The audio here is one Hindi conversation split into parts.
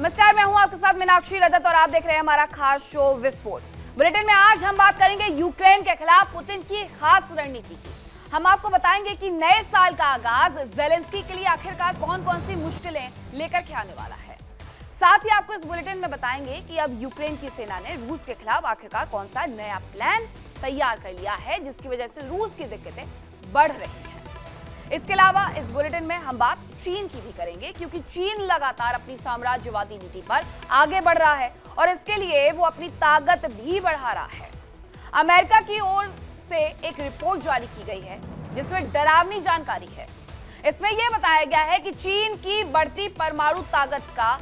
नमस्कार, मैं हूं आपके साथ मीनाक्षी रजत और आप देख रहे हैं हमारा खास शो विस्फोट। बुलेटिन में आज हम बात करेंगे यूक्रेन के खिलाफ पुतिन की खास रणनीति की। हम आपको बताएंगे कि नए साल का आगाज ज़ेलेंस्की के लिए आखिरकार कौन-कौन सी मुश्किलें लेकर के आने वाला है। साथ ही आपको इस बुलेटिन में बताएंगे कि अब यूक्रेन की सेना ने रूस के खिलाफ आखिरकार कौन सा नया प्लान तैयार कर लिया है, जिसकी वजह से रूस की दिक्कतें बढ़ रही हैं। इसके अलावा इस बुलेटिन में हम बात चीन की भी करेंगे, क्योंकि चीन लगातार अपनी साम्राज्यवादी नीति पर आगे बढ़ रहा है और इसके लिए वो अपनी ताकत भी बढ़ा रहा है। अमेरिका की ओर से एक रिपोर्ट जारी की गई है जिसमें डरावनी जानकारी है। इसमें यह बताया गया है कि चीन की बढ़ती परमाणु ताकत का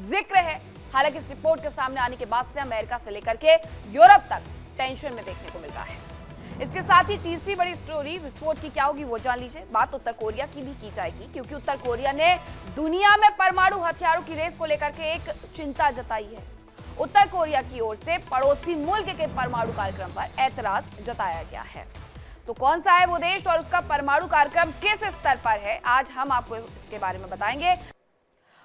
जिक्र है। हालांकि इस रिपोर्ट के सामने आने के बाद से अमेरिका से लेकर के यूरोप तक टेंशन में देखने को मिल रहा है। इसके साथ ही तीसरी बड़ी स्टोरी विस्फोट की क्या होगी वो जान लीजिए। बात उत्तर कोरिया की भी की जाएगी, क्योंकि उत्तर कोरिया ने दुनिया में परमाणु हथियारों की रेस को लेकर के एक चिंता जताई है। उत्तर कोरिया की ओर से पड़ोसी मुल्क के परमाणु कार्यक्रम पर ऐतराज जताया गया है। तो कौन सा है वो देश और उसका परमाणु कार्यक्रम किस स्तर पर है, आज हम आपको इसके बारे में बताएंगे।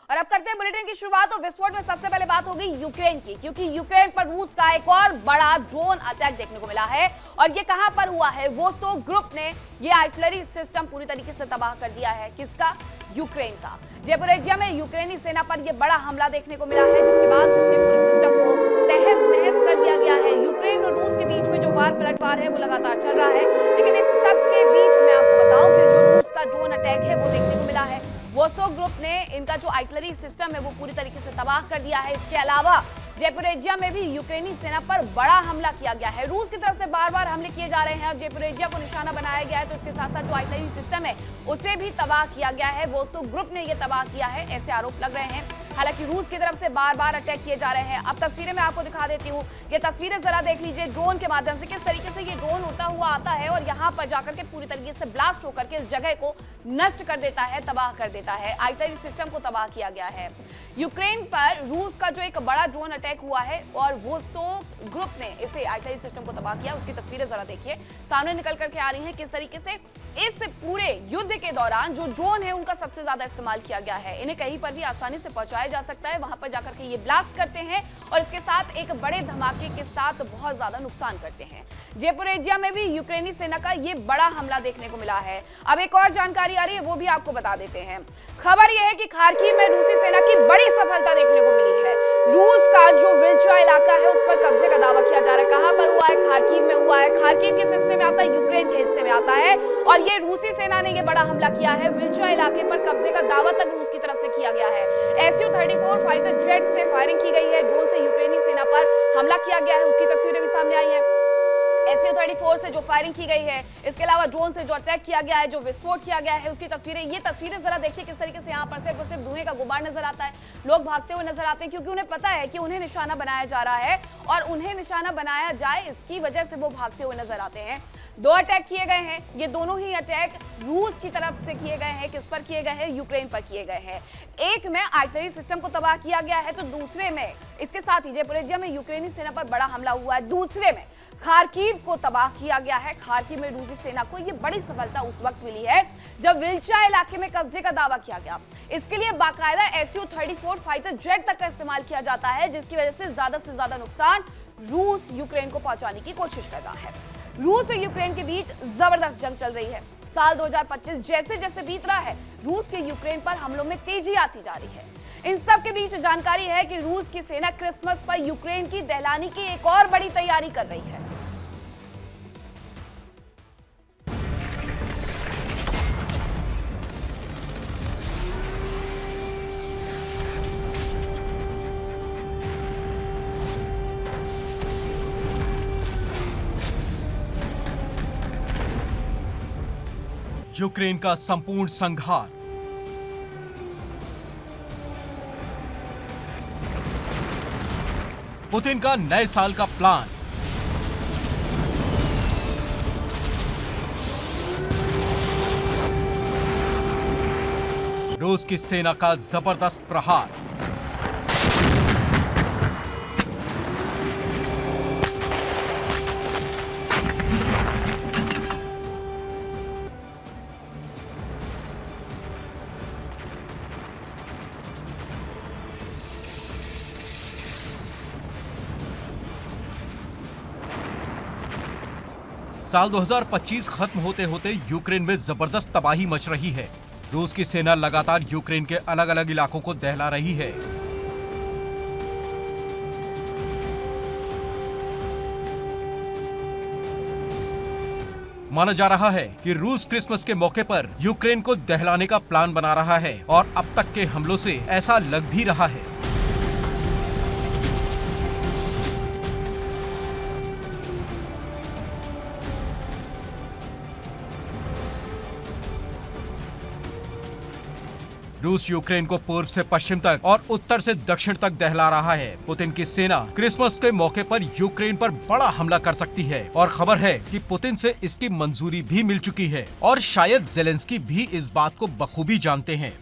और अब करते हैं बुलेटिन की शुरुआत। तो विस्फोट में सबसे पहले बात होगी यूक्रेन की, क्योंकि यूक्रेन पर रूस का एक और बड़ा ड्रोन अटैक देखने को मिला है। और ये कहां पर हुआ है? वोस्तो ग्रुप ने ये आर्टिलरी सिस्टम पूरी तरीके से तबाह कर दिया है। किसका? यूक्रेन का। ज़ेपोरिज़िया में यूक्रेनी सेना पर यह बड़ा हमला देखने को मिला है, जिसके बाद उसके पूरे सिस्टम को तहस नहस कर दिया गया है। यूक्रेन और रूस के बीच में जो वार पलटवार है वो लगातार चल रहा है, लेकिन इस सब के बीच में आपको बताऊं कि जो रूस का ड्रोन अटैक है वो देखने को मिला है। वोस्तो ग्रुप ने इनका जो आर्टिलरी सिस्टम है वो पूरी तरीके से तबाह कर दिया है। इसके अलावा ज़ेपोरिज़िया में भी यूक्रेनी सेना पर बड़ा हमला किया गया है। रूस की तरफ से बार बार हमले किए जा रहे हैं। अब ज़ेपोरिज़िया को निशाना बनाया गया है, तो इसके साथ साथ जो आर्टिलरी सिस्टम है उसे भी तबाह किया गया है। वोस्तो ग्रुप ने यह तबाह किया है, ऐसे आरोप लग रहे हैं। हालांकि रूस की तरफ से बार बार अटैक किए जा रहे हैं। अब तस्वीरें मैं आपको दिखा देती हूँ। ये तस्वीरें जरा देख लीजिए ड्रोन के माध्यम से, किस तरीके से ये ड्रोन उड़ता हुआ आता है और यहाँ पर जाकर के पूरी तरीके से ब्लास्ट होकर के इस जगह को नष्ट कर देता है, तबाह कर देता है। आर्टिलरी सिस्टम को तबाह किया गया है। यूक्रेन पर रूस का जो एक बड़ा ड्रोन अटैक हुआ है और वोस्तो ग्रुप ने इसे आर्टिलरी सिस्टम को तबाह किया, उसकी तस्वीरें जरा देखिए सामने निकल करके आ रही हैं। किस तरीके से इस पूरे युद्ध के दौरान जो ड्रोन है उनका सबसे ज्यादा इस्तेमाल किया गया है। इन्हें कहीं पर भी आसानी से पहुंचाया जा सकता है, वहां पर जाकर के ये ब्लास्ट करते हैं और इसके साथ एक बड़े धमाके के साथ बहुत ज्यादा नुकसान करते हैं। ज़ेपोरिज़िया में भी यूक्रेनी सेना का ये बड़ा हमला देखने को मिला है। अब एक और जानकारी आ रही है, वो भी आपको बता देते हैं। खबर यह है कि खार्किव में रूसी सेना की बड़ी सफलता देखने को मिली है। रूस का जो विल्चा इलाका है उस पर कब्जे का दावा किया जा रहा है। कहां पर हुआ है? खार्किव में हुआ है। खार्किव किस हिस्से में आता है? यूक्रेन के हिस्से में आता है। और ये रूसी सेना ने ये बड़ा हमला किया है। विल्चा इलाके पर कब्जे का दावा तक रूस की तरफ से किया गया है। Su-34 फाइटर जेट से फायरिंग की गई है। ड्रोन से यूक्रेनी सेना पर हमला किया गया है, उसकी तस्वीरें भी सामने आई है। Su-34 से जो फायरिंग की गई है, इसके अलावा ड्रोन से जो अटैक किया गया है, जो विस्फोट किया गया है, उसकी तस्वीरें। ये तस्वीरें जरा देखिए किस तरीके से यहाँ पर सिर्फ और सिर्फ धुएं का गुबार नजर आता है। लोग भागते हुए नजर आते हैं, क्योंकि उन्हें पता है कि उन्हें निशाना बनाया जा रहा है और उन्हें निशाना बनाया जाए इसकी वजह से वो भागते हुए नजर आते हैं। दो अटैक किए गए हैं। ये दोनों ही अटैक रूस की तरफ से किए गए हैं। किस पर किए गए हैं? यूक्रेन पर किए गए हैं। एक में आर्टिलरी सिस्टम को तबाह किया गया है, तो दूसरे में इसके साथ ही ज़ेपोरिज़िया में यूक्रेनी सेना पर बड़ा हमला हुआ है। दूसरे में खार्किव को तबाह किया गया है। खार्किव में रूसी सेना को यह बड़ी सफलता उस वक्त मिली है जब विल्चा इलाके में कब्जे का दावा किया गया। इसके लिए बाकायदा Su-34 फाइटर जेट तक का इस्तेमाल किया जाता है, जिसकी वजह से ज्यादा नुकसान रूस यूक्रेन को पहुंचाने की कोशिश कर रहा है। रूस और यूक्रेन के बीच जबरदस्त जंग चल रही है। साल 2025 जैसे जैसे बीत रहा है, रूस के यूक्रेन पर हमलों में तेजी आती जा रही है। इन सब के बीच जानकारी है कि रूस की सेना क्रिसमस पर यूक्रेन की दहलानी की एक और बड़ी तैयारी कर रही है। यूक्रेन का संपूर्ण संहार, पुतिन का नए साल का प्लान, रूस की सेना का जबरदस्त प्रहार, साल 2025 खत्म होते होते यूक्रेन में जबरदस्त तबाही मच रही है। रूस की सेना लगातार यूक्रेन के अलग अलग इलाकों को दहला रही है। माना जा रहा है कि रूस क्रिसमस के मौके पर यूक्रेन को दहलाने का प्लान बना रहा है और अब तक के हमलों से ऐसा लग भी रहा है। रूस यूक्रेन को पूर्व से पश्चिम तक और उत्तर से दक्षिण तक दहला रहा है। पुतिन की सेना क्रिसमस के मौके पर यूक्रेन पर बड़ा हमला कर सकती है और खबर है कि पुतिन से इसकी मंजूरी भी मिल चुकी है और शायद ज़ेलेंस्की भी इस बात को बखूबी जानते हैं।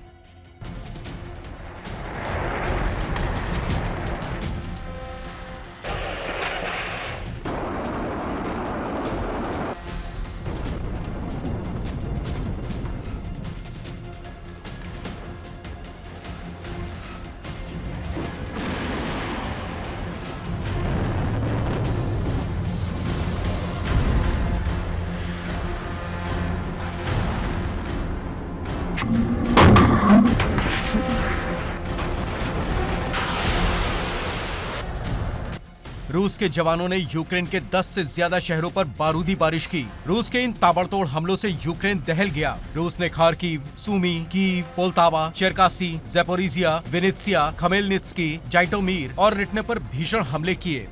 रूस के जवानों ने यूक्रेन के 10 से ज्यादा शहरों पर बारूदी बारिश की। रूस के इन ताबड़तोड़ हमलों से यूक्रेन दहल गया। रूस ने खार्किव, सूमी, कीव, पोल्तावा, चेरकासी, ज़ेपोरिजिया, विनित्सिया, खमेलनित्स्की, जाइटोमीर और रिटने पर भीषण हमले किए।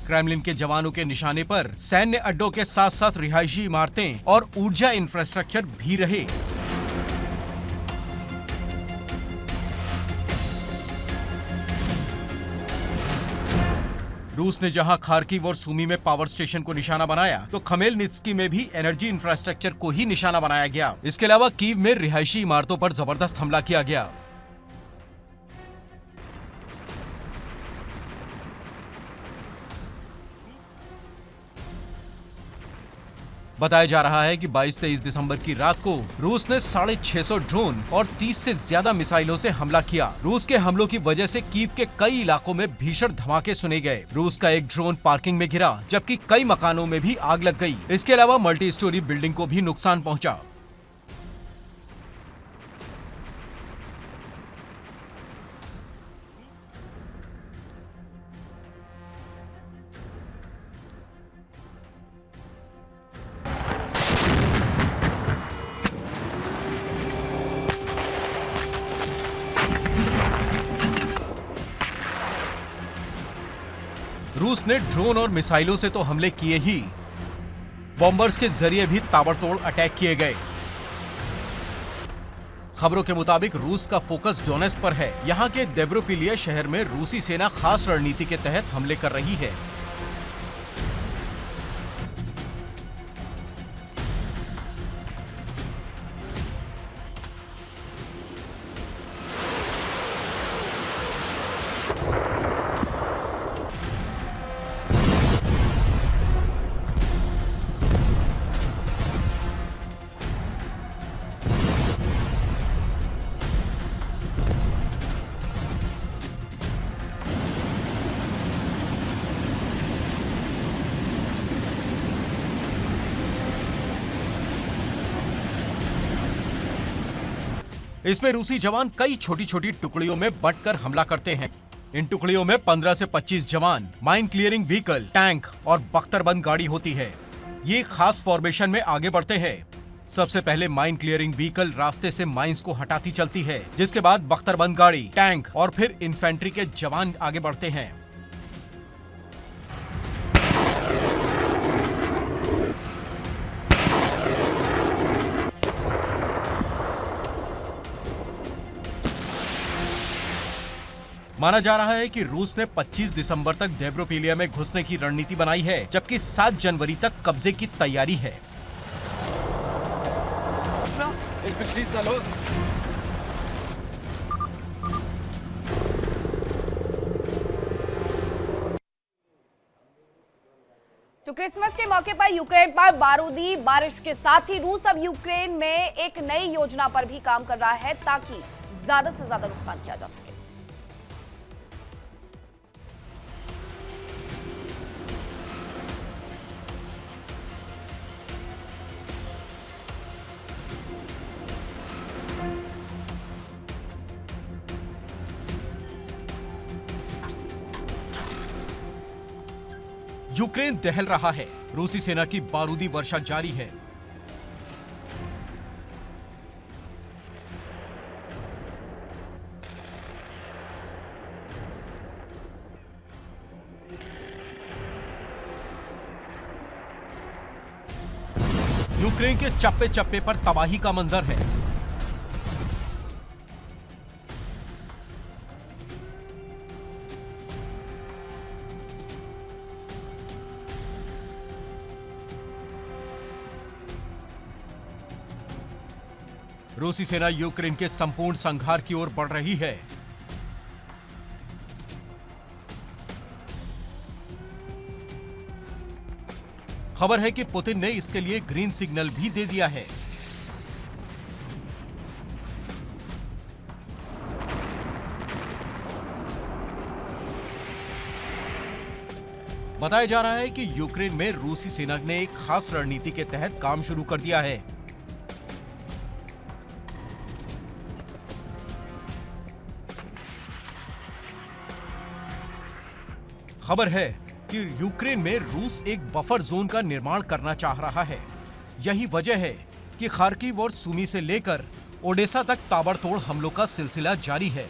क्रेमलिन के जवानों के निशाने पर सैन्य अड्डों के साथ साथ रिहायशी इमारतें और ऊर्जा इंफ्रास्ट्रक्चर भी रहे। रूस ने जहां खार्किव और सूमी में पावर स्टेशन को निशाना बनाया, तो खमेलनित्स्की में भी एनर्जी इंफ्रास्ट्रक्चर को ही निशाना बनाया गया। इसके अलावा कीव में रिहायशी इमारतों पर जबरदस्त हमला किया गया। बताया जा रहा है कि 22-23 दिसंबर की रात को रूस ने 650 ड्रोन और 30 से ज्यादा मिसाइलों से हमला किया। रूस के हमलों की वजह से कीव के कई इलाकों में भीषण धमाके सुने गए। रूस का एक ड्रोन पार्किंग में गिरा, जबकि कई मकानों में भी आग लग गई। इसके अलावा मल्टी स्टोरी बिल्डिंग को भी नुकसान पहुंचा। रूस ने ड्रोन और मिसाइलों से तो हमले किए ही, बॉम्बर्स के जरिए भी ताबड़तोड़ अटैक किए गए। खबरों के मुताबिक रूस का फोकस डोनेस्क पर है। यहां के देब्रोपिलिया शहर में रूसी सेना खास रणनीति के तहत हमले कर रही है। इसमें रूसी जवान कई छोटी छोटी टुकड़ियों में बंटकर हमला करते हैं। इन टुकड़ियों में 15 से 25 जवान, माइन क्लियरिंग व्हीकल, टैंक और बख्तरबंद गाड़ी होती है। ये खास फॉर्मेशन में आगे बढ़ते हैं। सबसे पहले माइन क्लियरिंग व्हीकल रास्ते से माइंस को हटाती चलती है, जिसके बाद बख्तरबंद गाड़ी, टैंक और फिर इन्फेंट्री के जवान आगे बढ़ते हैं। माना जा रहा है कि रूस ने 25 दिसंबर तक देब्रोपिलिया में घुसने की रणनीति बनाई है, जबकि 7 जनवरी तक कब्जे की तैयारी है। तो क्रिसमस के मौके पर यूक्रेन पर बारूदी बारिश के साथ ही रूस अब यूक्रेन में एक नई योजना पर भी काम कर रहा है ताकि ज्यादा से ज्यादा नुकसान किया जा सके। यूक्रेन दहल रहा है, रूसी सेना की बारूदी वर्षा जारी है। यूक्रेन के चप्पे चप्पे पर तबाही का मंजर है। रूसी सेना यूक्रेन के संपूर्ण संहार की ओर बढ़ रही है। खबर है कि पुतिन ने इसके लिए ग्रीन सिग्नल भी दे दिया है। बताया जा रहा है कि यूक्रेन में रूसी सेना ने एक खास रणनीति के तहत काम शुरू कर दिया है। खबर है कि यूक्रेन में रूस एक बफर जोन का निर्माण करना चाह रहा है। यही वजह है कि खार्किव और सुमी से लेकर ओडेसा तक ताबड़तोड़ हमलों का सिलसिला जारी है।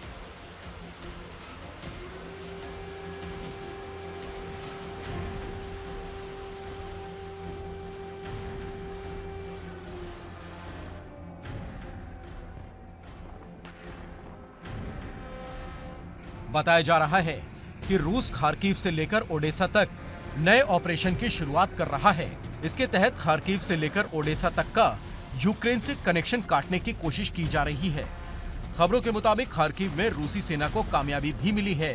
बताया जा रहा है कि रूस खार्किव से लेकर ओडेसा तक नए ऑपरेशन की शुरुआत कर रहा है। इसके तहत खार्किव से लेकर ओडेसा तक का यूक्रेन से कनेक्शन काटने की कोशिश की जा रही है। खबरों के मुताबिक खार्किव में रूसी सेना को कामयाबी भी मिली है।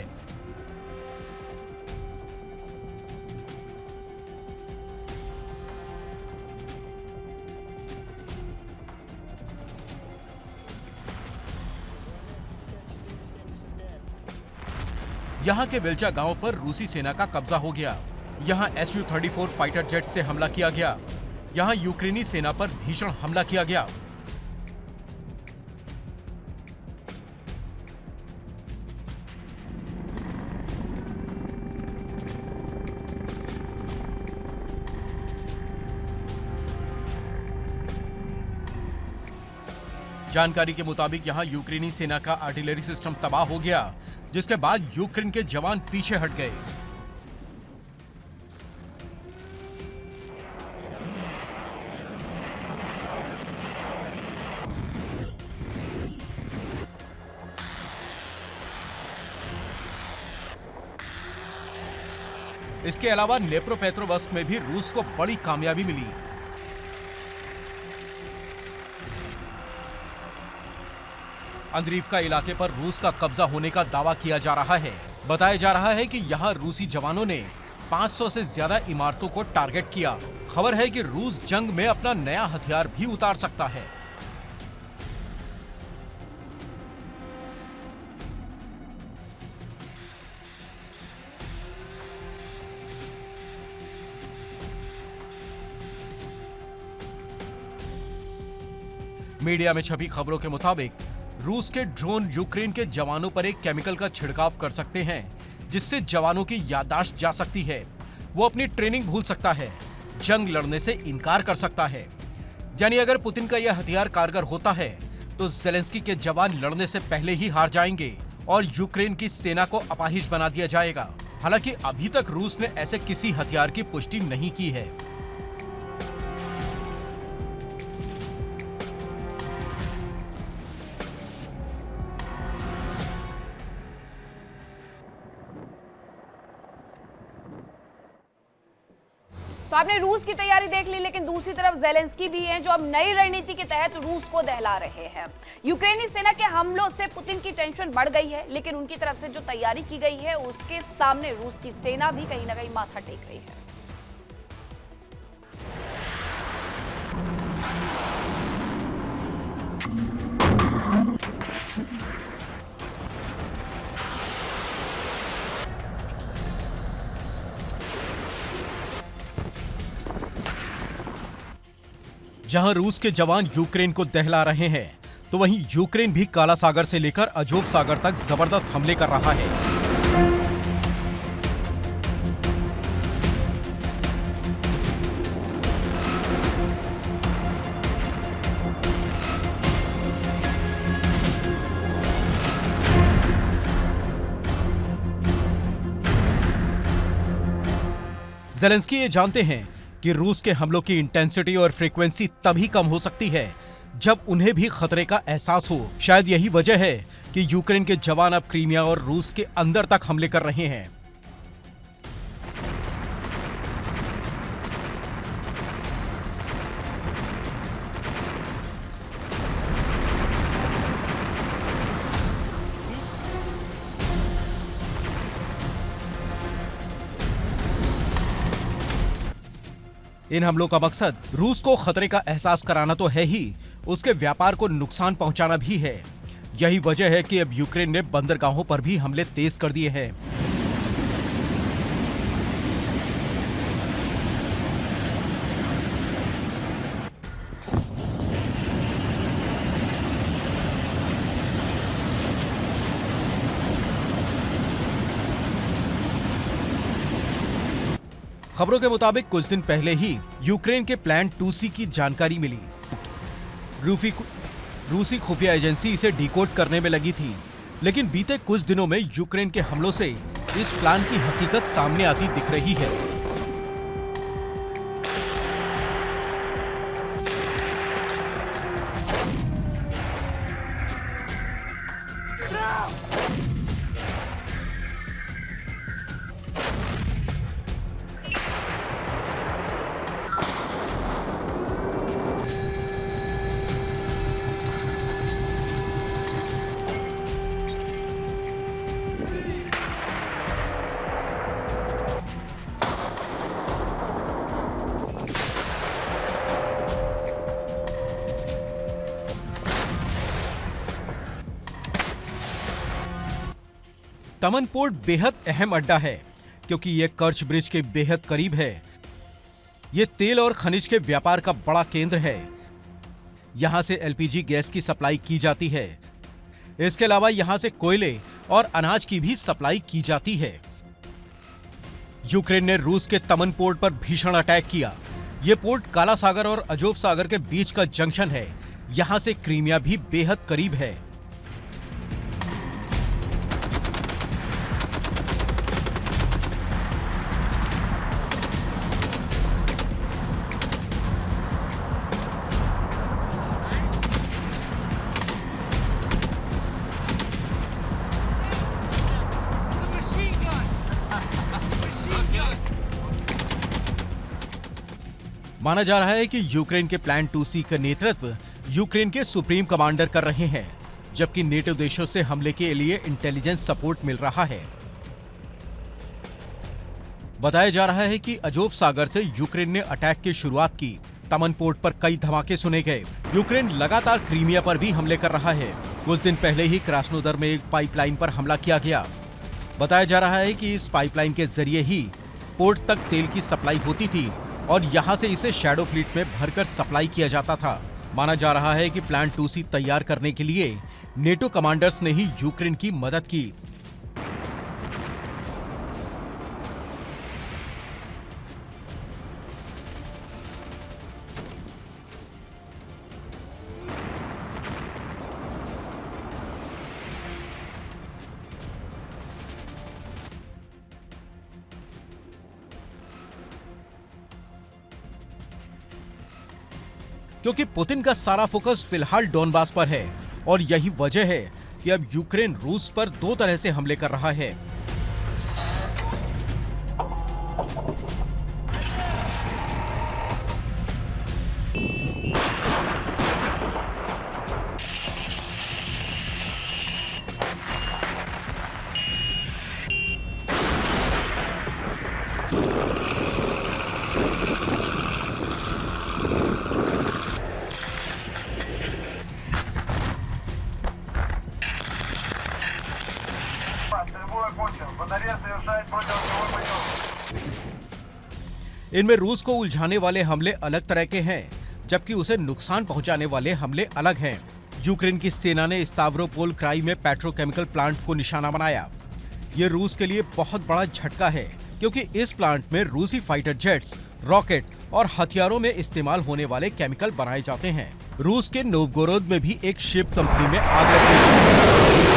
यहां के वेल्चा गांव पर रूसी सेना का कब्जा हो गया। यहां Su-34 फाइटर जेट से हमला किया गया। यहां यूक्रेनी सेना पर भीषण हमला किया गया। जानकारी के मुताबिक यहां यूक्रेनी सेना का आर्टिलरी सिस्टम तबाह हो गया, जिसके बाद यूक्रेन के जवान पीछे हट गए। इसके अलावा नेप्रोपेट्रोवस्क में भी रूस को बड़ी कामयाबी मिली। अंद्रीवका इलाके पर रूस का कब्जा होने का दावा किया जा रहा है। बताया जा रहा है कि यहां रूसी जवानों ने 500 से ज्यादा इमारतों को टारगेट किया। खबर है कि रूस जंग में अपना नया हथियार भी उतार सकता है। मीडिया में छपी खबरों के मुताबिक रूस के ड्रोन यूक्रेन के जवानों पर एक केमिकल का छिड़काव कर सकते हैं, जिससे जवानों की याददाश्त जा सकती है। वो अपनी ट्रेनिंग भूल सकता है, जंग लड़ने से इनकार कर सकता है। यानी अगर पुतिन का यह हथियार कारगर होता है तो ज़ेलेंस्की के जवान लड़ने से पहले ही हार जाएंगे और यूक्रेन की सेना को अपाहिज बना दिया जाएगा। हालांकि अभी तक रूस ने ऐसे किसी हथियार की पुष्टि नहीं की है। आपने रूस की तैयारी देख ली, लेकिन दूसरी तरफ ज़ेलेंस्की भी हैं जो अब नई रणनीति के तहत रूस को दहला रहे हैं। यूक्रेनी सेना के हमलों से पुतिन की टेंशन बढ़ गई है, लेकिन उनकी तरफ से जो तैयारी की गई है उसके सामने रूस की सेना भी कहीं ना कहीं माथा टेक रही है। जहां रूस के जवान यूक्रेन को दहला रहे हैं, तो वहीं यूक्रेन भी काला सागर से लेकर अजोव सागर तक जबरदस्त हमले कर रहा है। ज़ेलेंस्की ये जानते हैं कि रूस के हमलों की इंटेंसिटी और फ्रीक्वेंसी तभी कम हो सकती है जब उन्हें भी खतरे का एहसास हो। शायद यही वजह है कि यूक्रेन के जवान अब क्रीमिया और रूस के अंदर तक हमले कर रहे हैं। इन हमलों का मकसद रूस को खतरे का एहसास कराना तो है ही, उसके व्यापार को नुकसान पहुंचाना भी है। यही वजह है कि अब यूक्रेन ने बंदरगाहों पर भी हमले तेज कर दिए हैं। खबरों के मुताबिक कुछ दिन पहले ही यूक्रेन के प्लान 2C की जानकारी मिली। रूसी खुफिया एजेंसी इसे डिकोड करने में लगी थी, लेकिन बीते कुछ दिनों में यूक्रेन के हमलों से इस प्लान की हकीकत सामने आती दिख रही है। तमन पोर्ट बेहद अहम अड्डा है क्योंकि यह कर्च ब्रिज के बेहद करीब है। यह तेल और खनिज के व्यापार का बड़ा केंद्र है। यहां से एलपीजी गैस की सप्लाई की जाती है। इसके अलावा यहां से कोयले और अनाज की भी सप्लाई की जाती है। यूक्रेन ने रूस के तमन पोर्ट पर भीषण अटैक किया। यह पोर्ट काला सागर और अजोव सागर के बीच का जंक्शन है। यहां से क्रीमिया भी बेहद करीब है। माना जा रहा है कि यूक्रेन के प्लान 2C का नेतृत्व यूक्रेन के सुप्रीम कमांडर कर रहे हैं, जबकि नेटो देशों से हमले के लिए इंटेलिजेंस सपोर्ट मिल रहा है। बताया जा रहा है कि अजोव सागर से यूक्रेन ने अटैक की शुरुआत की। तमन पोर्ट पर कई धमाके सुने गए। यूक्रेन लगातार क्रीमिया पर भी हमले कर रहा है। कुछ दिन पहले ही क्रास्नोदर में एक पाइपलाइन पर हमला किया गया। बताया जा रहा है कि इस पाइपलाइन के जरिए ही पोर्ट तक तेल की सप्लाई होती थी और यहां से इसे शैडो फ्लीट में भरकर सप्लाई किया जाता था। माना जा रहा है कि प्लान 2C तैयार करने के लिए नेटो कमांडर्स ने ही यूक्रेन की मदद की। क्योंकि पुतिन का सारा फोकस फिलहाल डोनबास पर है और यही वजह है कि अब यूक्रेन रूस पर दो तरह से हमले कर रहा है। इनमें रूस को उलझाने वाले हमले अलग तरह के हैं, जबकि उसे नुकसान पहुंचाने वाले हमले अलग हैं। यूक्रेन की सेना ने स्तावरोपोल क्राई में पेट्रोकेमिकल प्लांट को निशाना बनाया। ये रूस के लिए बहुत बड़ा झटका है, क्योंकि इस प्लांट में रूसी फाइटर जेट्स, रॉकेट और हथियारों में इस्तेमाल होने वाले केमिकल बनाए जाते हैं। रूस के नोवगोरोद में भी एक शिप कंपनी में आग लग गई।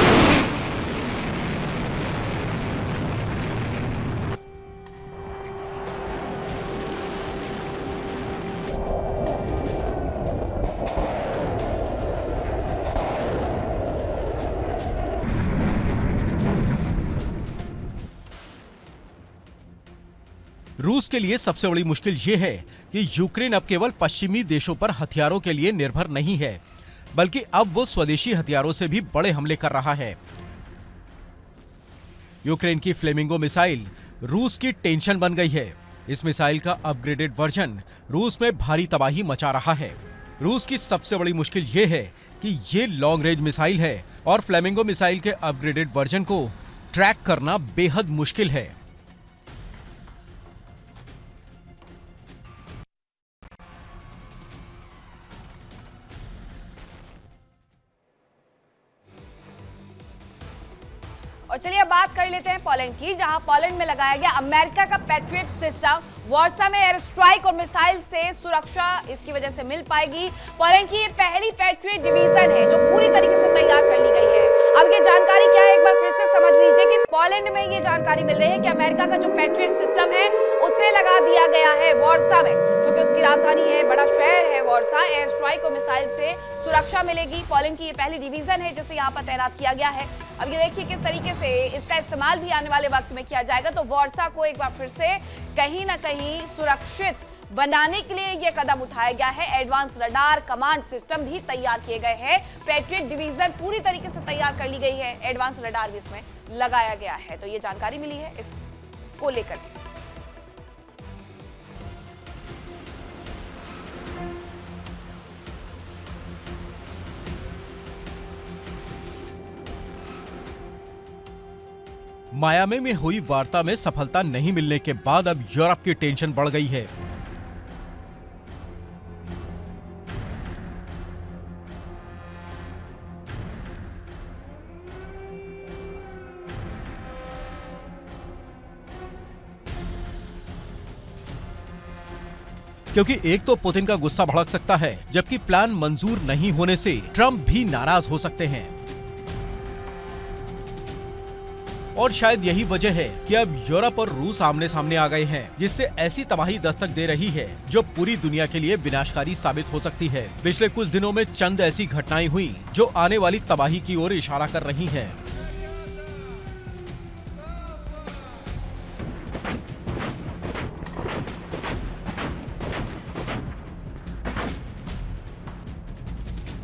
रूस के लिए सबसे बड़ी मुश्किल ये है कि यूक्रेन अब केवल पश्चिमी देशों पर हथियारों के लिए निर्भर नहीं है, बल्कि अब वो स्वदेशी हथियारों से भी बड़े हमले कर रहा है। यूक्रेन की फ्लेमिंगो मिसाइल रूस की टेंशन बन गई है। इस मिसाइल का अपग्रेडेड वर्जन रूस में भारी तबाही मचा रहा है। रूस की सबसे बड़ी मुश्किल ये है कि ये लॉन्ग रेंज मिसाइल है और फ्लेमिंगो मिसाइल के अपग्रेडेड वर्जन को ट्रैक करना बेहद मुश्किल है। और चलिए अब बात कर लेते हैं पोलैंड की, जहां पोलैंड में लगाया गया अमेरिका का पैट्रियट सिस्टम वार्सा में एयर स्ट्राइक और मिसाइल से सुरक्षा इसकी वजह से मिल पाएगी। पोलैंड की ये पहली पैट्रियट डिवीजन है जो पूरी तरीके से तैयार कर ली गई है। अब ये जानकारी क्या है, एक बार फिर से समझ लीजिए कि पोलैंड में ये जानकारी मिल रही है कि अमेरिका का जो पैट्रियट सिस्टम है उसे लगा दिया गया है वार्सा में, जो कि उसकी राजधानी है, बड़ा शहर है वार्सा। एयर स्ट्राइक और मिसाइल से सुरक्षा मिलेगी। पोलैंड की ये पहली डिवीजन है जिसे यहाँ पर तैनात किया गया है। अब ये देखिए किस तरीके से इसका इस्तेमाल भी आने वाले वक्त में किया जाएगा। तो वार्सा को एक बार फिर से कहीं ना कहीं सुरक्षित बनाने के लिए यह कदम उठाया गया है। एडवांस रडार कमांड सिस्टम भी तैयार किए गए हैं। पैट्रियट डिवीजन पूरी तरीके से तैयार कर ली गई है। एडवांस रडार भी इसमें लगाया गया है। तो ये जानकारी मिली है इसको लेकर के। मायामी में हुई वार्ता में सफलता नहीं मिलने के बाद अब यूरोप की टेंशन बढ़ गई है। क्योंकि एक तो पुतिन का गुस्सा भड़क सकता है, जबकि प्लान मंजूर नहीं होने से ट्रंप भी नाराज हो सकते हैं। और शायद यही वजह है कि अब यूरोप और रूस आमने सामने आ गए हैं, जिससे ऐसी तबाही दस्तक दे रही है जो पूरी दुनिया के लिए विनाशकारी साबित हो सकती है। पिछले कुछ दिनों में चंद ऐसी घटनाएं हुई जो आने वाली तबाही की ओर इशारा कर रही हैं।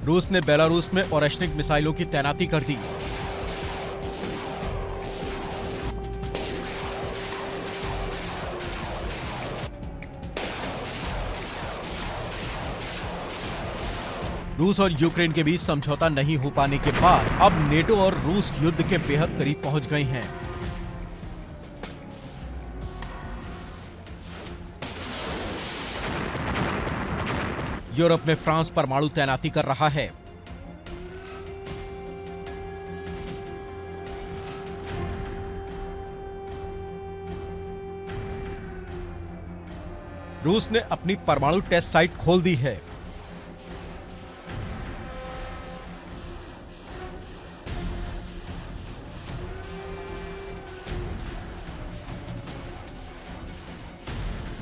रूस ने बेलारूस में ओरेशनिक मिसाइलों की तैनाती कर दी। रूस और यूक्रेन के बीच समझौता नहीं हो पाने के बाद अब नेटो और रूस युद्ध के बेहद करीब पहुंच गए हैं। यूरोप में फ्रांस परमाणु तैनाती कर रहा है। रूस ने अपनी परमाणु टेस्ट साइट खोल दी है।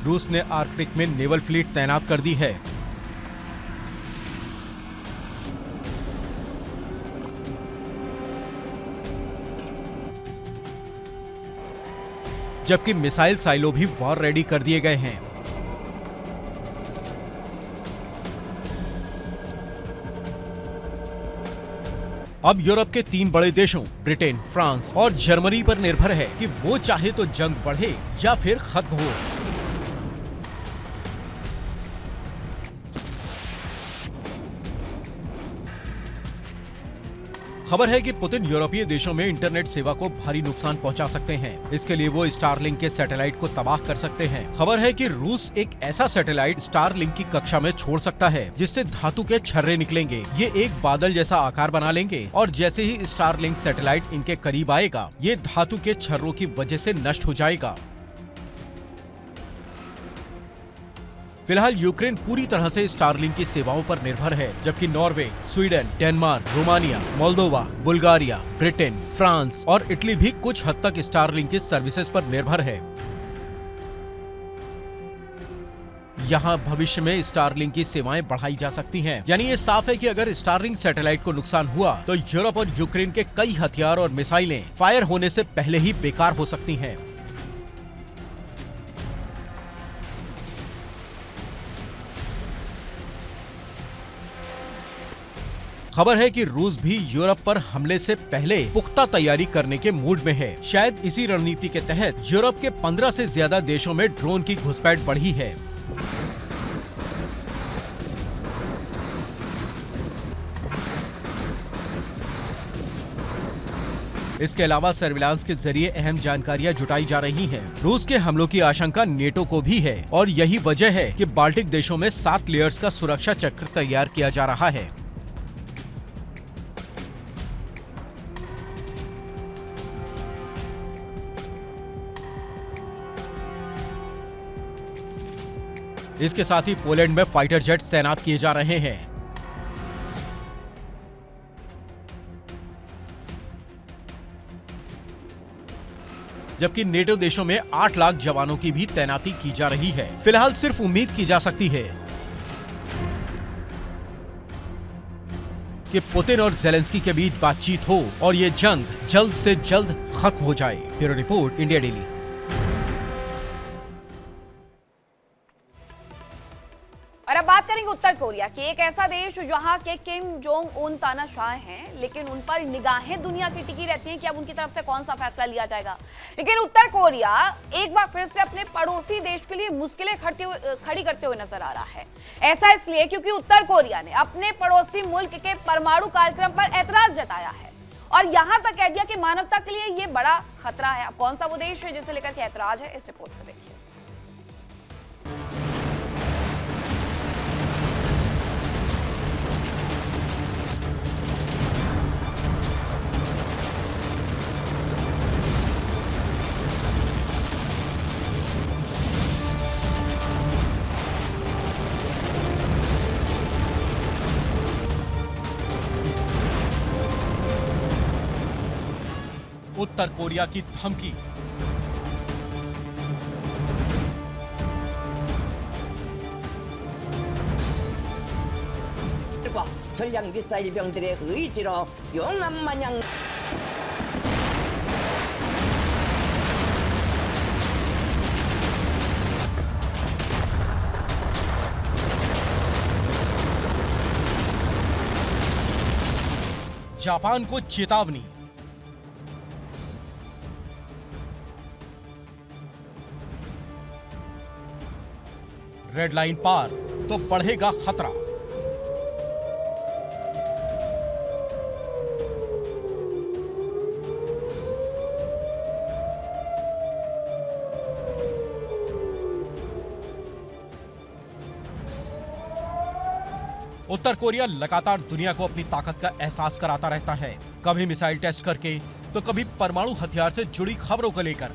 रूस ने आर्कटिक में नेवल फ्लीट तैनात कर दी है। जबकि मिसाइल साइलो भी वॉर रेडी कर दिए गए हैं। अब यूरोप के 3 बड़े देशों ब्रिटेन, फ्रांस और जर्मनी पर निर्भर है कि वो चाहे तो जंग बढ़े या फिर खत्म हो। खबर है कि पुतिन यूरोपीय देशों में इंटरनेट सेवा को भारी नुकसान पहुंचा सकते हैं। इसके लिए वो स्टारलिंक के सैटेलाइट को तबाह कर सकते हैं। खबर है कि रूस एक ऐसा सैटेलाइट स्टारलिंक की कक्षा में छोड़ सकता है जिससे धातु के छर्रे निकलेंगे। ये एक बादल जैसा आकार बना लेंगे और जैसे ही स्टारलिंक सैटेलाइट इनके करीब आएगा, ये धातु के छर्रों की वजह से नष्ट हो जाएगा। फिलहाल यूक्रेन पूरी तरह से स्टारलिंक की सेवाओं पर निर्भर है, जबकि Norway, Sweden, Denmark, Romania, Moldova, Bulgaria, Britain, France और इटली भी कुछ हद तक स्टारलिंक की सर्विसेज पर निर्भर है। यहाँ भविष्य में स्टारलिंक की सेवाएं बढ़ाई जा सकती हैं। यानी ये साफ है कि अगर स्टारलिंक सैटेलाइट को नुकसान हुआ तो यूरोप और यूक्रेन के कई हथियार और मिसाइलें फायर होने से पहले ही बेकार हो सकती हैं। खबर है कि रूस भी यूरोप पर हमले से पहले पुख्ता तैयारी करने के मूड में है। शायद इसी रणनीति के तहत यूरोप के 15 से ज्यादा देशों में ड्रोन की घुसपैठ बढ़ी है। इसके अलावा सर्विलांस के जरिए अहम जानकारियां जुटाई जा रही हैं। रूस के हमलों की आशंका नेटो को भी है और यही वजह है कि बाल्टिक देशों में 7 लेयर्स का सुरक्षा चक्र तैयार किया जा रहा है। इसके साथ ही पोलैंड में फाइटर जेट्स तैनात किए जा रहे हैं। जबकि नेटो देशों में 8 लाख जवानों की भी तैनाती की जा रही है। फिलहाल सिर्फ उम्मीद की जा सकती है कि पुतिन और ज़ेलेंस्की के बीच बातचीत हो और ये जंग जल्द से जल्द खत्म हो जाए। Bureau report, India daily. और अब बात करेंगे उत्तर कोरिया की, एक ऐसा देश जहां के किम जोंग उन तानाशाह हैं, लेकिन उन पर निगाहें दुनिया की टिकी रहती हैं कि अब उनकी तरफ से कौन सा फैसला लिया जाएगा। लेकिन उत्तर कोरिया एक बार फिर से अपने पड़ोसी देश के लिए मुश्किलें खड़ी करते हुए नजर आ रहा है। ऐसा इसलिए क्योंकि उत्तर कोरिया ने अपने पड़ोसी मुल्क के परमाणु कार्यक्रम पर ऐतराज जताया है और यहां तक कह दिया कि मानवता के लिए ये बड़ा खतरा है। अब कौन सा वो देश है जिसे लेकर के ऐतराज है, इस रिपोर्ट में देखिए। उत्तर कोरिया की धमकी। 전략 미사일 병들의 의지로 용암 마냥 जापान को चेतावनी। रेड लाइन पार तो बढ़ेगा खतरा। उत्तर कोरिया लगातार दुनिया को अपनी ताकत का एहसास कराता रहता है, कभी मिसाइल टेस्ट करके तो कभी परमाणु हथियार से जुड़ी खबरों को लेकर।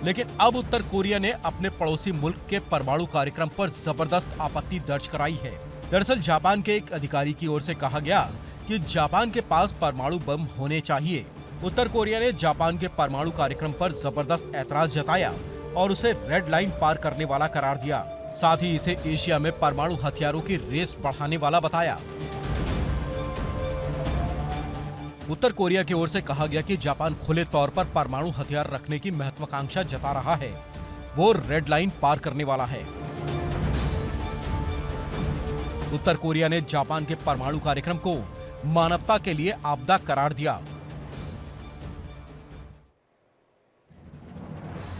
लेकिन अब उत्तर कोरिया ने अपने पड़ोसी मुल्क के परमाणु कार्यक्रम पर जबरदस्त आपत्ति दर्ज कराई है। दरअसल जापान के एक अधिकारी की ओर से कहा गया कि जापान के पास परमाणु बम होने चाहिए। उत्तर कोरिया ने जापान के परमाणु कार्यक्रम पर जबरदस्त ऐतराज जताया और उसे रेड लाइन पार करने वाला करार दिया। साथ ही इसे एशिया में परमाणु हथियारों की रेस बढ़ाने वाला बताया। उत्तर कोरिया की ओर से कहा गया कि जापान खुले तौर पर परमाणु हथियार रखने की महत्वाकांक्षा जता रहा है, वो रेड लाइन पार करने वाला है। उत्तर कोरिया ने जापान के परमाणु कार्यक्रम को मानवता के लिए आपदा करार दिया।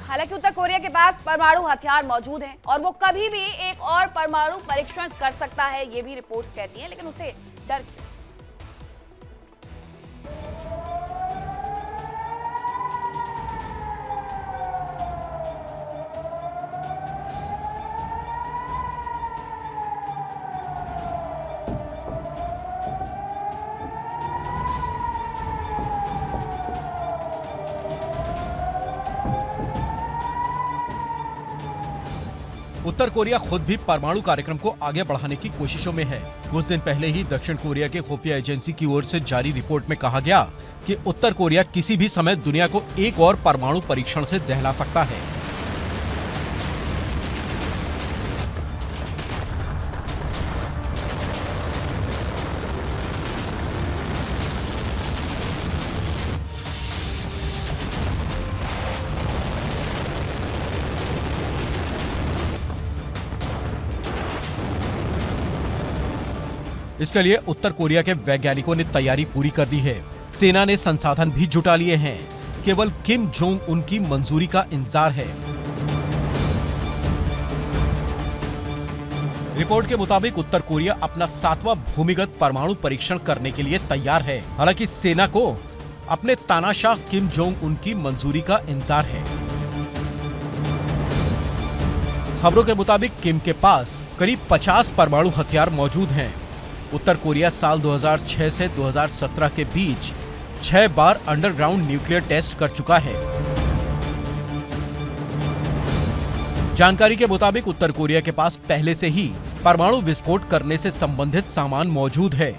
हालांकि उत्तर कोरिया के पास परमाणु हथियार मौजूद हैं और वो कभी भी एक और परमाणु परीक्षण कर सकता है, ये भी रिपोर्ट्स कहती हैं। लेकिन उसे डर क्यों? उत्तर कोरिया खुद भी परमाणु कार्यक्रम को आगे बढ़ाने की कोशिशों में है। कुछ दिन पहले ही दक्षिण कोरिया के खुफिया एजेंसी की ओर से जारी रिपोर्ट में कहा गया कि उत्तर कोरिया किसी भी समय दुनिया को एक और परमाणु परीक्षण से दहला सकता है। इसके लिए उत्तर कोरिया के वैज्ञानिकों ने तैयारी पूरी कर दी है। सेना ने संसाधन भी जुटा लिए हैं। केवल किम जोंग उन की मंजूरी का इंतजार है। रिपोर्ट के मुताबिक उत्तर कोरिया अपना 7वां भूमिगत परमाणु परीक्षण करने के लिए तैयार है। हालांकि सेना को अपने तानाशाह किम जोंग उन की मंजूरी का इंतजार है। खबरों के मुताबिक किम के पास करीब 50 परमाणु हथियार मौजूद हैं। उत्तर कोरिया साल 2006 से 2017 के बीच 6 बार अंडरग्राउंड न्यूक्लियर टेस्ट कर चुका है। जानकारी के मुताबिक उत्तर कोरिया के पास पहले से ही परमाणु विस्फोट करने से संबंधित सामान मौजूद है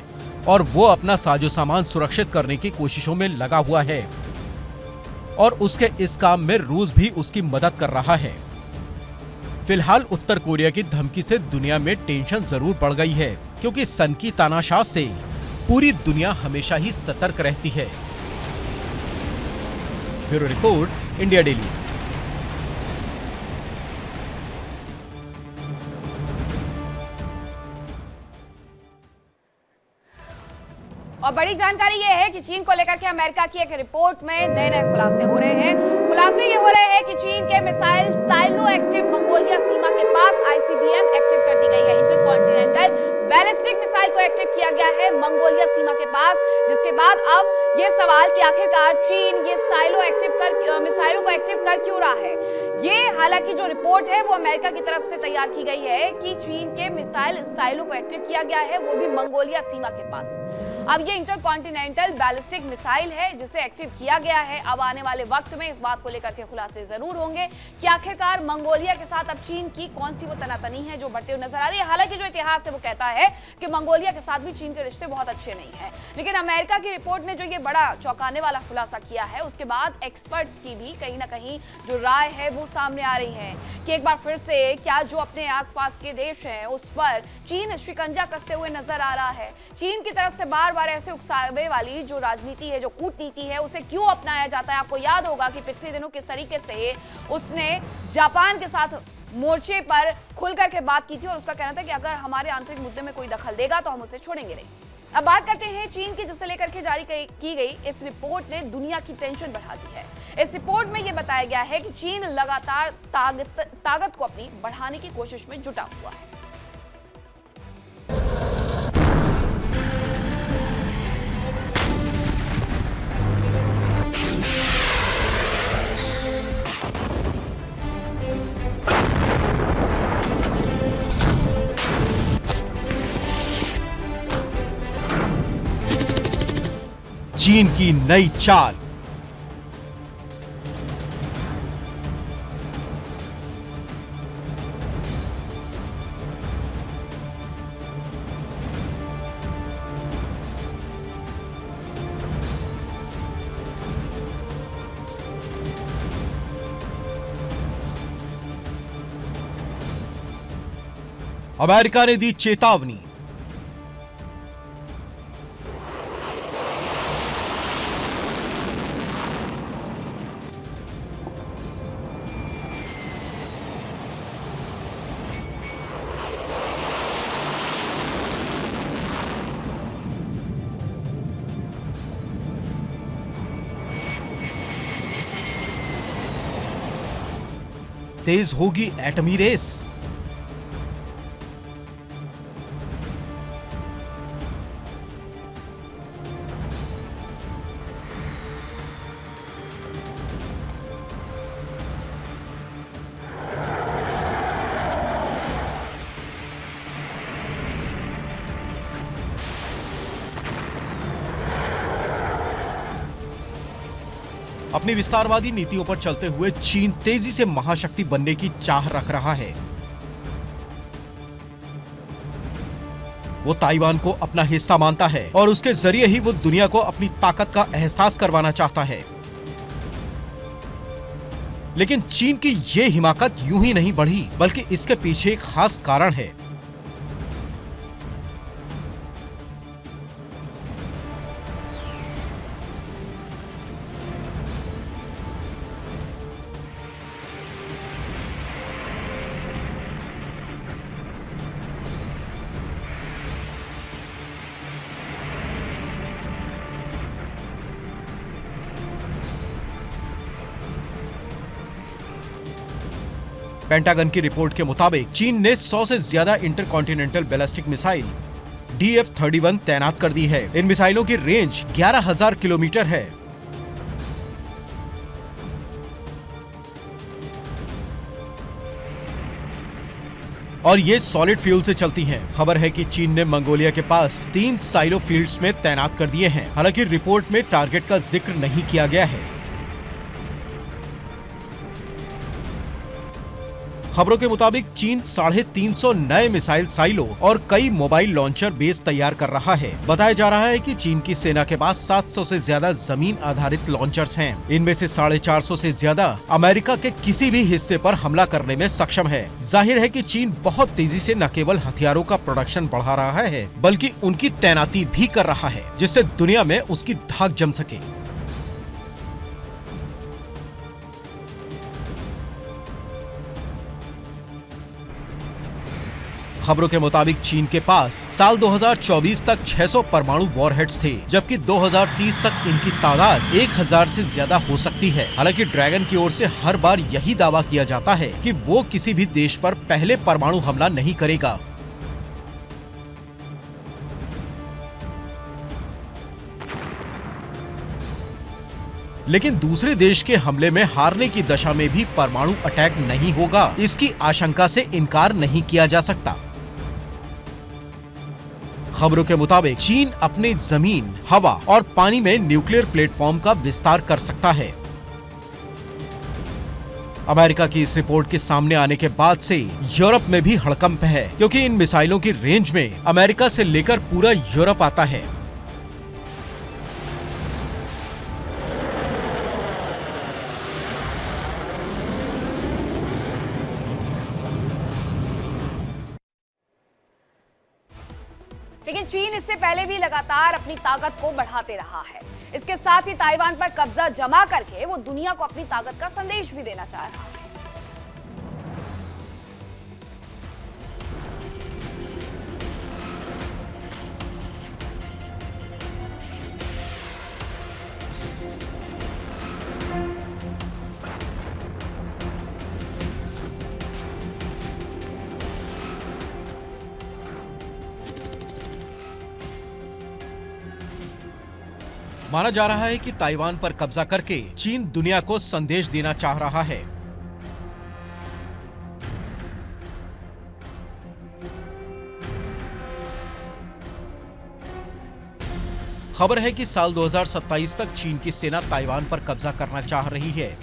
और वो अपना साजो सामान सुरक्षित करने की कोशिशों में लगा हुआ है और उसके इस काम में रूस भी उसकी मदद कर रहा है। फिलहाल उत्तर कोरिया की धमकी से दुनिया में टेंशन जरूर बढ़ गई है, क्योंकि सन की तानाशाह से पूरी दुनिया हमेशा ही सतर्क रहती है। Bureau report, India daily. और बड़ी जानकारी यह है कि चीन को लेकर के अमेरिका की एक रिपोर्ट में नए नए खुलासे हो रहे हैं। खुलासे ये हो रहे हैं कि चीन के मिसाइल साइलो एक्टिव मंगोलिया सीमा के पास ICBM एक्टिव कर दी गई है। इंटरकॉन्टिनेंटल बैलिस्टिक मिसाइल को एक्टिव किया गया है मंगोलिया सीमा के पास, जिसके बाद अब ये सवाल कि आखिरकार चीन ये साइलो एक्टिव मिसाइलों को एक्टिव कर क्यों रहा है। ये हालांकि जो रिपोर्ट है वो अमेरिका की तरफ से तैयार की गई है कि चीन के मिसाइल साइलो को एक्टिव किया गया है, वो भी मंगोलिया सीमा के पास। अब ये इंटरकॉन्टिनेंटल बैलिस्टिक मिसाइल है जिसे एक्टिव किया गया है। अब आने वाले वक्त में इस बात को लेकर के खुलासे जरूर होंगे कि आखिरकार मंगोलिया के साथ अब चीन की कौन सी वो तनातनी है जो बढ़ती हुई नजर आ रही है। हालांकि जो इतिहास है वो कहता है कि मंगोलिया के साथ भी चीन के रिश्ते बहुत अच्छे नहीं है, लेकिन अमेरिका की रिपोर्ट ने जो ये बड़ा चौंकाने वाला खुलासा किया है उसके बाद एक्सपर्ट्स की भी कहीं ना कहीं जो राय है वो सामने आ रही है कि एक बार फिर से क्या जो अपने आसपास के देश हैं उस पर चीन शिकंजा कसते हुए नजर आ रहा है। चीन की तरफ से बार बार ऐसे उकसावे वाली जो राजनीति है, जो कूटनीति है, उसे क्यों अपनाया जाता है। आपको याद होगा कि पिछले दिनों किस तरीके से उसने जापान के साथ मोर्चे पर खुलकर के बात की थी और उसका कहना था कि अगर हमारे आंतरिक मुद्दे में कोई दखल देगा तो हम उसे छोड़ेंगे नहीं। अब बात करते हैं चीन की, जिसे लेकर के जारी की गई इस रिपोर्ट ने दुनिया की टेंशन बढ़ा दी है। इस रिपोर्ट में यह बताया गया है कि चीन लगातार ताकत को अपनी बढ़ाने की कोशिश में जुटा हुआ है। चीन की नई चाल। अमेरिका ने दी चेतावनी। तेज होगी एटमी रेस? अपनी विस्तारवादी नीतियों पर चलते हुए चीन तेजी से महाशक्ति बनने की चाह रख रहा है। वो ताइवान को अपना हिस्सा मानता है और उसके जरिए ही वो दुनिया को अपनी ताकत का एहसास करवाना चाहता है। लेकिन चीन की ये हिमाकत यूं ही नहीं बढ़ी, बल्कि इसके पीछे एक खास कारण है। पेंटागन की रिपोर्ट के मुताबिक चीन ने 100 से ज्यादा इंटरकॉन्टिनेंटल बैलिस्टिक मिसाइल DF-31 तैनात कर दी है। इन मिसाइलों की रेंज 11,000 किलोमीटर है। और ये सॉलिड फ्यूल से चलती हैं। खबर है कि चीन ने मंगोलिया के पास 3 साइलो फील्ड्स में तैनात कर दिए हैं। हालांकि रिपोर्ट में टारगेट का जिक्र नहीं किया गया है। खबरों के मुताबिक चीन 350 नए मिसाइल साइलो और कई मोबाइल लॉन्चर बेस तैयार कर रहा है। बताया जा रहा है कि चीन की सेना के पास 700 से ज्यादा जमीन आधारित लॉन्चर्स हैं। इनमें से 450 से ज्यादा अमेरिका के किसी भी हिस्से पर हमला करने में सक्षम है। जाहिर है कि चीन बहुत तेजी से न केवल हथियारों का प्रोडक्शन बढ़ा रहा है, बल्कि उनकी तैनाती भी कर रहा है, जिससे दुनिया में उसकी धाक जम सके। खबरों के मुताबिक चीन के पास साल 2024 तक 600 परमाणु वॉरहेड्स थे, जबकि 2030 तक इनकी तादाद 1000 से ज्यादा हो सकती है। हालांकि ड्रैगन की ओर से हर बार यही दावा किया जाता है कि वो किसी भी देश पर पहले परमाणु हमला नहीं करेगा। लेकिन दूसरे देश के हमले में हारने की दशा में भी परमाणु अटैक नहीं होगा, इसकी आशंका से इनकार नहीं किया जा सकता। खबरों के मुताबिक चीन अपनी जमीन, हवा और पानी में न्यूक्लियर प्लेटफॉर्म का विस्तार कर सकता है। अमेरिका की इस रिपोर्ट के सामने आने के बाद से यूरोप में भी हड़कंप है, क्योंकि इन मिसाइलों की रेंज में अमेरिका से लेकर पूरा यूरोप आता है। लेकिन चीन इससे पहले भी लगातार अपनी ताकत को बढ़ाते रहा है। इसके साथ ही ताइवान पर कब्जा जमा करके वो दुनिया को अपनी ताकत का संदेश भी देना चाह रहा है। माना जा रहा है कि ताइवान पर कब्जा करके चीन दुनिया को संदेश देना चाह रहा है। खबर है कि साल 2027 तक चीन की सेना ताइवान पर कब्जा करना चाह रही है।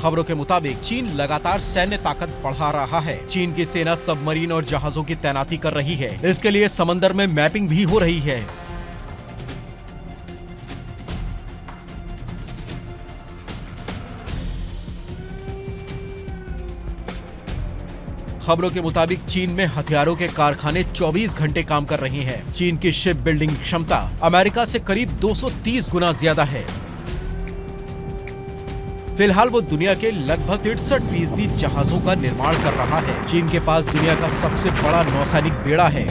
खबरों के मुताबिक चीन लगातार सैन्य ताकत बढ़ा रहा है। चीन की सेना सबमरीन और जहाजों की तैनाती कर रही है। इसके लिए समंदर में मैपिंग भी हो रही है। खबरों के मुताबिक चीन में हथियारों के कारखाने 24 घंटे काम कर रहे हैं। चीन की शिप बिल्डिंग क्षमता अमेरिका से करीब 230 गुना ज्यादा है। फिलहाल वो दुनिया के लगभग 63% जहाजों का निर्माण कर रहा है। चीन के पास दुनिया का सबसे बड़ा नौसैनिक बेड़ा है।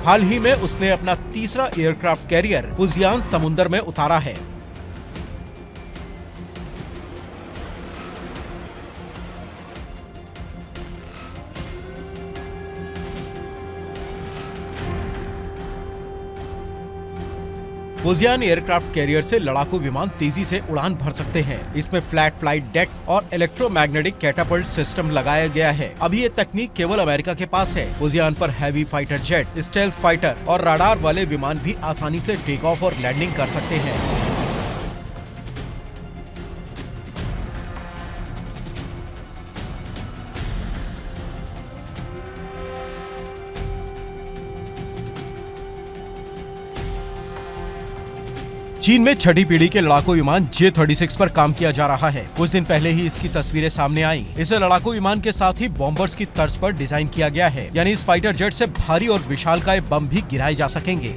हाल ही में उसने अपना तीसरा एयरक्राफ्ट कैरियर फुजियान समुद्र में उतारा है। फुजियान एयरक्राफ्ट कैरियर से लड़ाकू विमान तेजी से उड़ान भर सकते हैं। इसमें फ्लैट फ्लाइट डेक और इलेक्ट्रोमैग्नेटिक कैटापल्ट सिस्टम लगाया गया है। अभी ये तकनीक केवल अमेरिका के पास है। फुजियान पर heavy fighter jet, stealth fighter और राडार वाले विमान भी आसानी से टेक ऑफ और लैंडिंग कर सकते हैं। चीन में छठी पीढ़ी के लड़ाकू विमान J-36 पर काम किया जा रहा है। कुछ दिन पहले ही इसकी तस्वीरें सामने आईं। इसे लड़ाकू विमान के साथ ही बॉम्बर्स की तर्ज पर डिजाइन किया गया है, यानी इस फाइटर जेट से भारी और विशालकाय बम भी गिराए जा सकेंगे।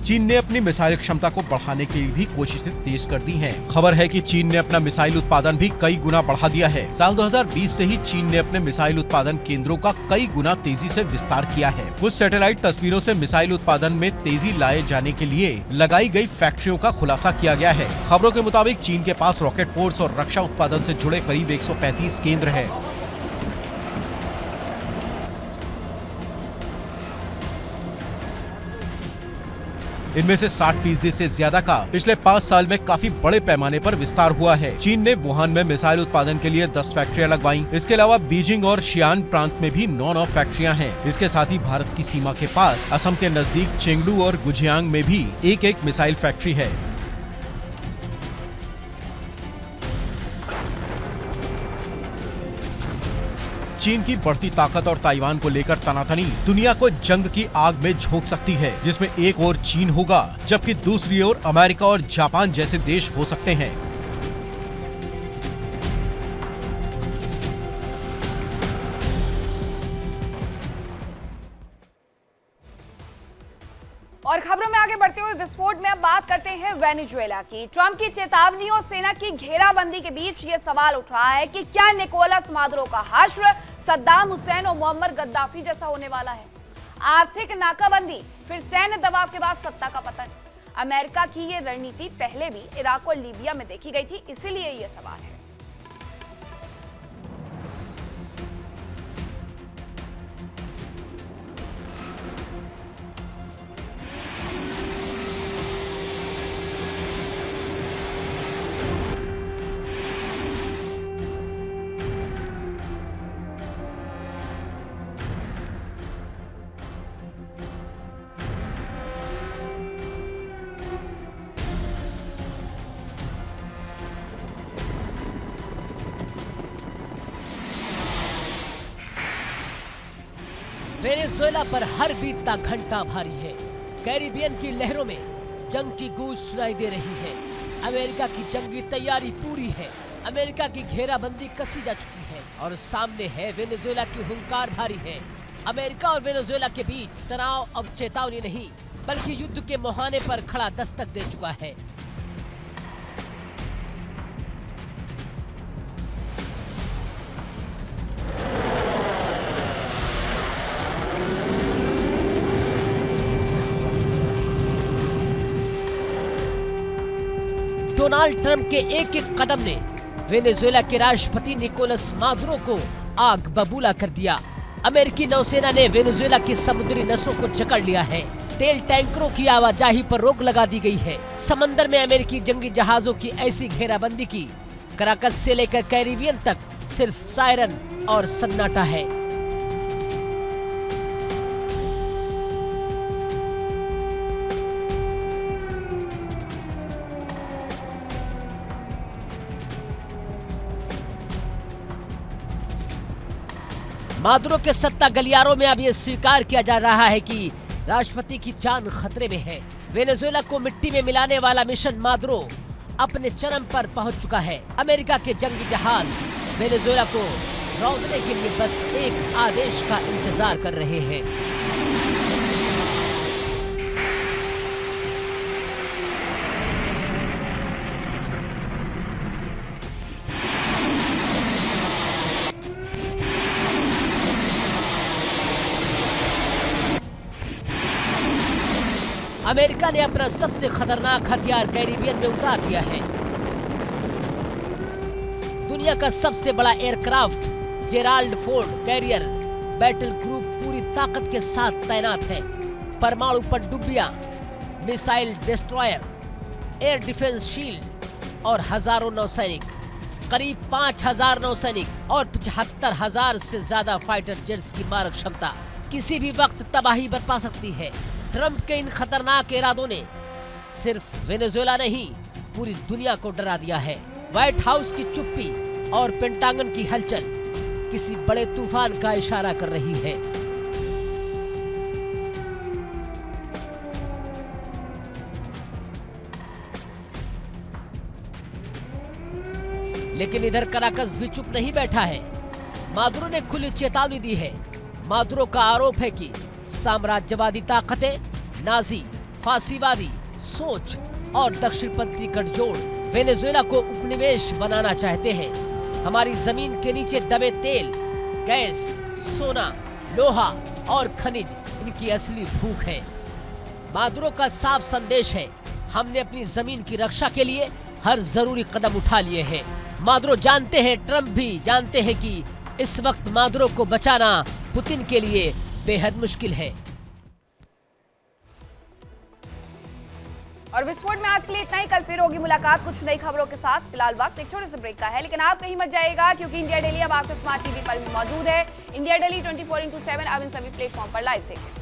चीन ने अपनी मिसाइल क्षमता को बढ़ाने के लिए भी कोशिशें तेज कर दी हैं। खबर है कि चीन ने अपना मिसाइल उत्पादन भी कई गुना बढ़ा दिया है। साल 2020 से ही चीन ने अपने मिसाइल उत्पादन केंद्रों का कई गुना तेजी से विस्तार किया है। कुछ सैटेलाइट तस्वीरों से मिसाइल उत्पादन में तेजी लाए जाने के लिए लगाई गई फैक्ट्रियों का खुलासा किया गया है। खबरों के मुताबिक चीन के पास रॉकेट फोर्स और रक्षा उत्पादन से जुड़े करीब 135 केंद्र है। इनमें से 60% से ज्यादा का पिछले 5 साल में काफी बड़े पैमाने पर विस्तार हुआ है। चीन ने वुहान में मिसाइल उत्पादन के लिए 10 फैक्ट्रियां लगवाईं। इसके अलावा बीजिंग और शियान प्रांत में भी 9 फैक्ट्रियां हैं। इसके साथ ही भारत की सीमा के पास असम के नजदीक चेंगडू और गुजियांग में भी एक मिसाइल फैक्ट्री है। चीन की बढ़ती ताकत और ताइवान को लेकर तनातनी दुनिया को जंग की आग में झोंक सकती है, जिसमें एक ओर चीन होगा जबकि दूसरी ओर अमेरिका और जापान जैसे देश हो सकते हैं। और खबरों में आगे बढ़ते हुए विस्फोट में अब बात करते हैं वेनेजुएला की। ट्रंप की चेतावनी और सेना की घेराबंदी के बीच ये सवाल उठ रहा है कि क्या निकोलस मादुरो का हश्र सद्दाम हुसैन और मोहम्मद गद्दाफी जैसा होने वाला है। आर्थिक नाकाबंदी, फिर सैन्य दबाव के बाद सत्ता का पतन। अमेरिका की ये रणनीति पहले भी इराक और लीबिया में देखी गई थी, इसीलिए ये सवाल है। वेनेजुएला पर हर बीतता घंटा भारी है। कैरिबियन की लहरों में जंग की गूंज सुनाई दे रही है। अमेरिका की जंगी तैयारी पूरी है। अमेरिका की घेराबंदी कसी जा चुकी है और सामने है वेनेजुएला की हुंकार भारी है। अमेरिका और वेनेजुएला के बीच तनाव अब चेतावनी नहीं बल्कि युद्ध के मुहाने पर खड़ा दस्तक दे चुका है। डोनाल्ड ट्रंप के एक कदम ने वेनेजुएला के राष्ट्रपति निकोलस मादुरो को आग बबूला कर दिया। अमेरिकी नौसेना ने वेनेजुएला की समुद्री नसों को जकड़ लिया है। तेल टैंकरों की आवाजाही पर रोक लगा दी गई है। समंदर में अमेरिकी जंगी जहाजों की ऐसी घेराबंदी की कराकस से लेकर कैरिबियन तक सिर्फ सायरन और सन्नाटा है। मादुरो के सत्ता गलियारों में अब ये स्वीकार किया जा रहा है कि राष्ट्रपति की जान खतरे में है। वेनेजुएला को मिट्टी में मिलाने वाला मिशन मादुरो अपने चरम पर पहुंच चुका है। अमेरिका के जंगी जहाज वेनेजुएला को रौंदने के लिए बस एक आदेश का इंतजार कर रहे हैं। अमेरिका ने अपना सबसे खतरनाक हथियार कैरिबियन में उतार दिया है। दुनिया का सबसे बड़ा aircraft Gerald Ford carrier battle group पूरी ताकत के साथ तैनात है। परमाणु पनडुब्बियां, missile destroyer, air defence shield और हजारों नौसैनिक, करीब 5000 नौसैनिक और 75,000 से ज्यादा फाइटर जेट्स की मारक क्षमता किसी भी वक्त तबाही बरपा सकती है। ट्रंप के इन खतरनाक इरादों ने सिर्फ वेनेजुएला नहीं, पूरी दुनिया को डरा दिया है। व्हाइट हाउस की चुप्पी और पेंटागन की हलचल किसी बड़े तूफान का इशारा कर रही है। लेकिन इधर कराकस भी चुप नहीं बैठा है। मादुरो ने खुली चेतावनी दी है। मादुरो का आरोप है कि साम्राज्यवादी ताकतें, नाजी, फांसीवादी सोच और दक्षिणपंथी गठजोड़ वेनेजुएला को उपनिवेश बनाना चाहते हैं। हमारी जमीन के नीचे दबे तेल, गैस, सोना, लोहा और खनिज इनकी असली भूख है। मादुरो का साफ संदेश है, हमने अपनी जमीन की रक्षा के लिए हर जरूरी कदम उठा लिए हैं। मादुरो जानते हैं, ट्रंप भी जानते हैं कि इस वक्त मादुरो को बचाना पुतिन के लिए बेहद मुश्किल है। और विस्फोट में आज के लिए इतना ही। कल फिर होगी मुलाकात कुछ नई खबरों के साथ। फिलहाल वक्त एक छोटे से ब्रेक का है, लेकिन आप कहीं मत जाइएगा क्योंकि इंडिया डेली अब आपके स्मार्ट टीवी पर भी मौजूद है। इंडिया डेली 24/7 अब इन सभी प्लेटफॉर्म पर लाइव देखें।